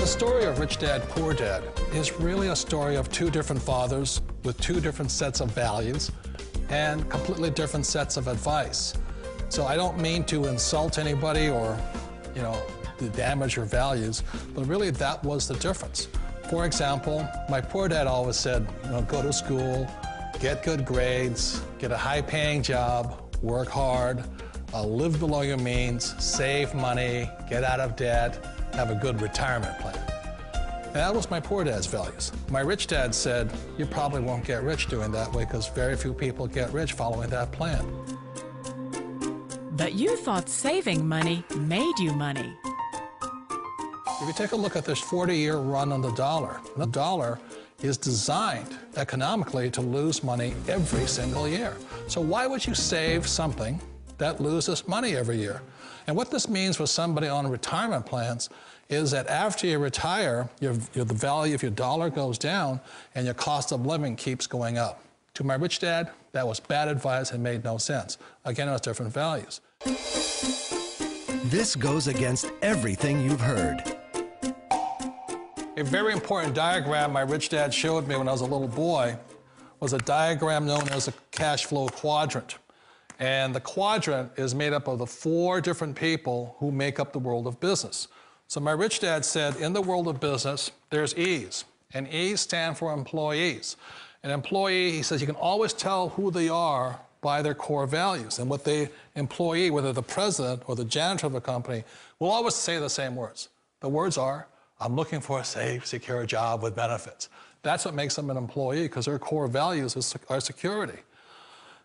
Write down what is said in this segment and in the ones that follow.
story of Rich Dad, Poor Dad is really a story of two different fathers with two different sets of values and completely different sets of advice. So I don't mean to insult anybody or, to damage your values, but really that was the difference. For example, my poor dad always said, go to school, get good grades, get a high-paying job, work hard, live below your means, save money, get out of debt, have a good retirement plan. And that was my poor dad's values. My rich dad said, you probably won't get rich doing that way because very few people get rich following that plan. But you thought saving money made you money. If you take a look at this 40-year run on the dollar is designed economically to lose money every single year. So why would you save something that loses money every year? And what this means for somebody on retirement plans is that after you retire, the value of your dollar goes down and your cost of living keeps going up. To my rich dad, that was bad advice and made no sense. Again, it was different values. This goes against everything you've heard. A very important diagram my rich dad showed me when I was a little boy was a diagram known as a cash flow quadrant. And the quadrant is made up of the 4 different people who make up the world of business. So my rich dad said, in the world of business, there's E's, and E's stand for employees. An employee, he says, you can always tell who they are by their core values. And what the employee, whether the president or the janitor of a company, will always say the same words. The words are, I'm looking for a safe, secure job with benefits. That's what makes them an employee, because their core values are security.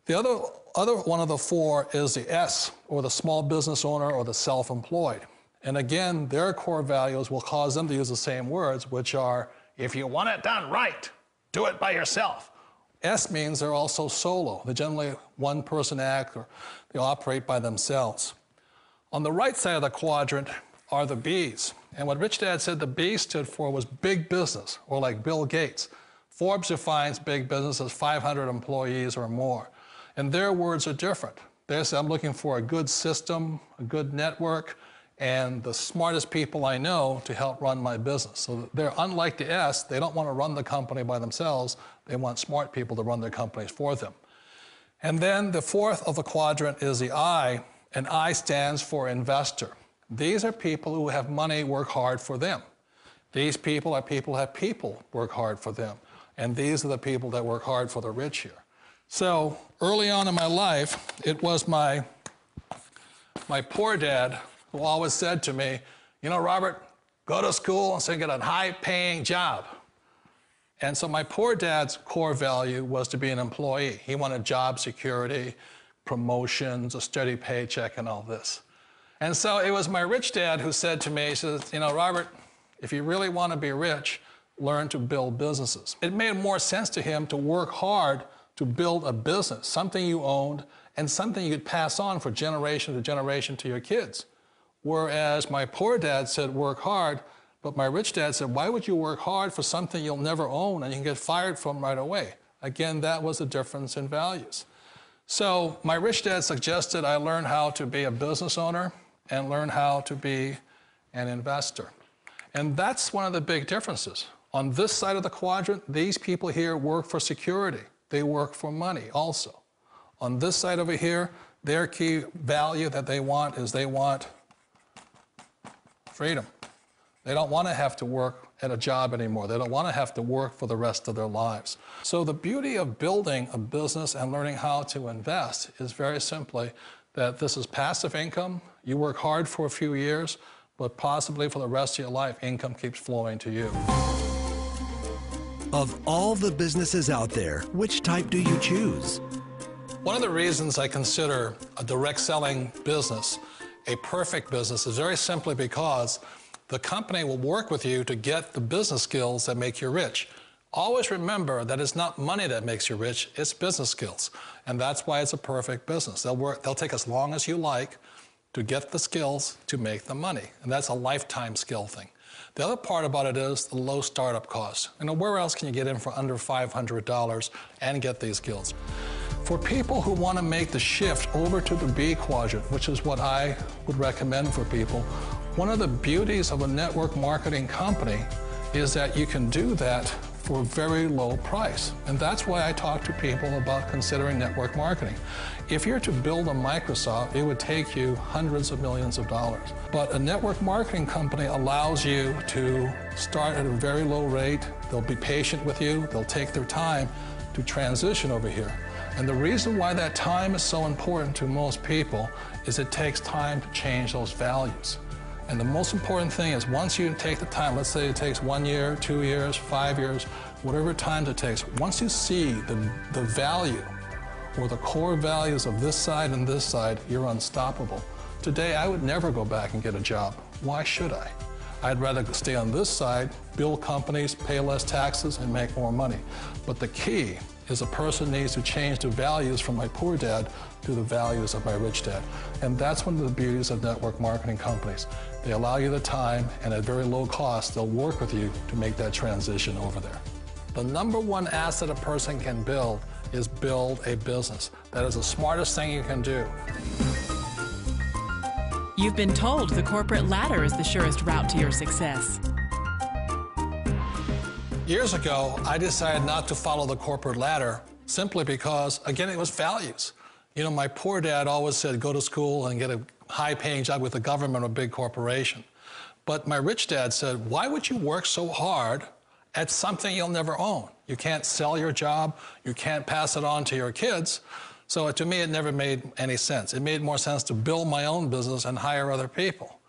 The other one of the 4 is the S, or the small business owner or the self-employed. And again, their core values will cause them to use the same words, which are, if you want it done right, do it by yourself. S means they're also solo. They're generally one-person act, or they operate by themselves. On the right side of the quadrant are the B's. And what Rich Dad said the B stood for was big business, or like Bill Gates. Forbes defines big business as 500 employees or more. And their words are different. They say, I'm looking for a good system, a good network, and the smartest people I know to help run my business. So they're unlike the S. They don't want to run the company by themselves. They want smart people to run their companies for them. And then the 4th of the quadrant is the I, and I stands for investor. These are people who have money work hard for them. These people are people who have people work hard for them. And these are the people that work hard for the rich here. So early on in my life, it was my poor dad who always said to me, Robert, go to school and so you get a high-paying job. And so my poor dad's core value was to be an employee. He wanted job security, promotions, a steady paycheck, and all this. And so it was my rich dad who said to me, he says, Robert, if you really want to be rich, learn to build businesses. It made more sense to him to work hard to build a business, something you owned, and something you could pass on for generation to generation to your kids. Whereas my poor dad said, work hard, but my rich dad said, why would you work hard for something you'll never own and you can get fired from right away? Again, that was the difference in values. So my rich dad suggested I learn how to be a business owner and learn how to be an investor. And that's one of the big differences. On this side of the quadrant, these people here work for security. They work for money also. On this side over here, their key value that they want is they want freedom. They don't want to have to work at a job anymore. They don't want to have to work for the rest of their lives. So the beauty of building a business and learning how to invest is very simply that this is passive income. You work hard for a few years, but possibly for the rest of your life, income keeps flowing to you. Of all the businesses out there, which type do you choose? One of the reasons I consider a direct selling business a perfect business is very simply because the company will work with you to get the business skills that make you rich. Always remember that it's not money that makes you rich, it's business skills. And that's why it's a perfect business. They'll take as long as you like to get the skills to make the money. And that's a lifetime skill thing. The other part about it is the low startup cost. Where else can you get in for under $500 and get these skills? For people who want to make the shift over to the B quadrant, which is what I would recommend for people, one of the beauties of a network marketing company is that you can do that for a very low price. And that's why I talk to people about considering network marketing. If you're to build a Microsoft, it would take you hundreds of millions of dollars. But a network marketing company allows you to start at a very low rate. They'll be patient with you. They'll take their time to transition over here. And the reason why that time is so important to most people is it takes time to change those values. And the most important thing is once you take the time, let's say it takes 1 year, 2 years, 5 years, whatever time it takes, once you see the value or the core values of this side and this side, you're unstoppable. Today, I would never go back and get a job. Why should I? I'd rather stay on this side, build companies, pay less taxes, and make more money. But the key is a person needs to change the values from my poor dad to the values of my rich dad. And that's one of the beauties of network marketing companies. They allow you the time, and at very low cost, they'll work with you to make that transition over there. The number one asset a person can build is build a business. That is the smartest thing you can do. You've been told the corporate ladder is the surest route to your success. Years ago, I decided not to follow the corporate ladder simply because, again, it was values. You know, my poor dad always said, go to school and get a high-paying job with the government or a big corporation. But my rich dad said, why would you work so hard at something you'll never own? You can't sell your job. You can't pass it on to your kids. So to me, it never made any sense. It made more sense to build my own business and hire other people.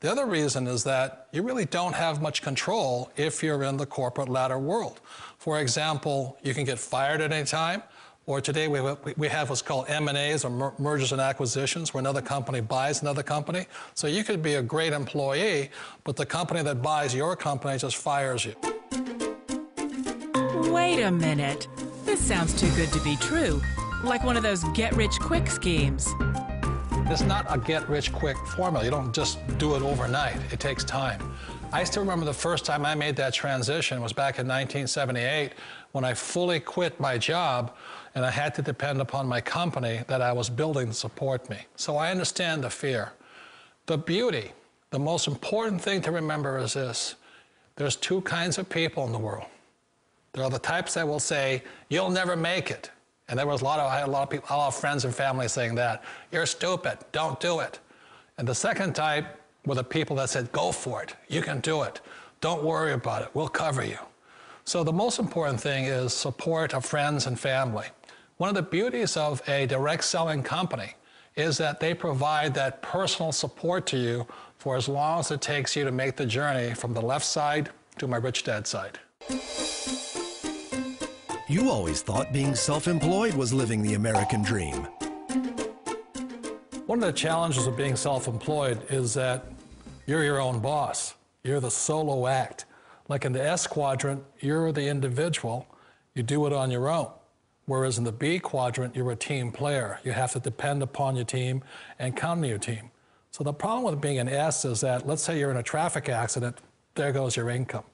The other reason is that you really don't have much control if you're in the corporate ladder world. For example, you can get fired at any time, or today we have what's called M&As, or mergers and acquisitions, where another company buys another company. So you could be a great employee, but the company that buys your company just fires you. Wait a minute. This sounds too good to be true. Like one of those get-rich-quick schemes. It's not a get-rich-quick formula. You don't just do it overnight. It takes time. I still remember the first time I made that transition was back in 1978 when I fully quit my job and I had to depend upon my company that I was building to support me. So I understand the fear. The beauty, the most important thing to remember is this. There's two kinds of people in the world. There are the types that will say, you'll never make it. And I had a lot of people, a lot of friends and family saying that. You're stupid, don't do it. And the second type were the people that said, go for it, you can do it. Don't worry about it, we'll cover you. So the most important thing is support of friends and family. One of the beauties of a direct selling company is that they provide that personal support to you for as long as it takes you to make the journey from the left side to my rich dad side. You always thought being self-employed was living the American dream. One of the challenges of being self-employed is that you're your own boss. You're the solo act. Like in the S quadrant, you're the individual. You do it on your own. Whereas in the B quadrant, you're a team player. You have to depend upon your team and count on your team. So the problem with being an S is that, let's say you're in a traffic accident, there goes your income.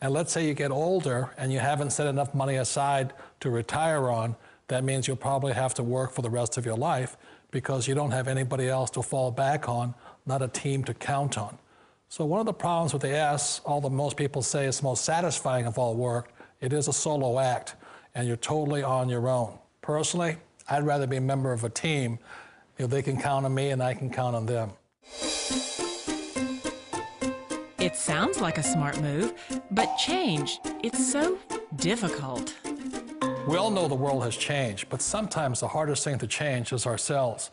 And let's say you get older and you haven't set enough money aside to retire on, that means you'll probably have to work for the rest of your life because you don't have anybody else to fall back on, not a team to count on. So one of the problems with the S, although most people say it's the most satisfying of all work, it is a solo act and you're totally on your own. Personally, I'd rather be a member of a team if they can count on me and I can count on them. It sounds like a smart move, but change, it's so difficult. We all know the world has changed, but sometimes the hardest thing to change is ourselves.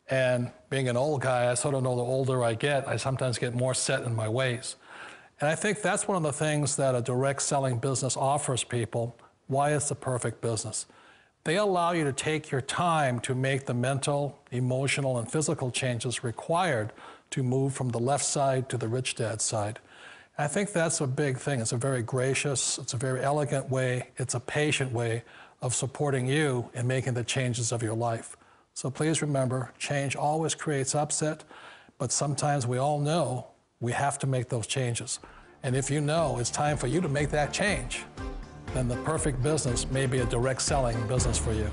And being an old guy, I sort of know the older I get, I sometimes get more set in my ways. And I think that's one of the things that a direct selling business offers people, why it's the perfect business. They allow you to take your time to make the mental, emotional, and physical changes required to move from the left side to the rich dad side. I think that's a big thing. It's a very gracious, it's a very elegant way, it's a patient way of supporting you in making the changes of your life. So please remember, change always creates upset, but sometimes we all know we have to make those changes. And if you know it's time for you to make that change, then the perfect business may be a direct selling business for you.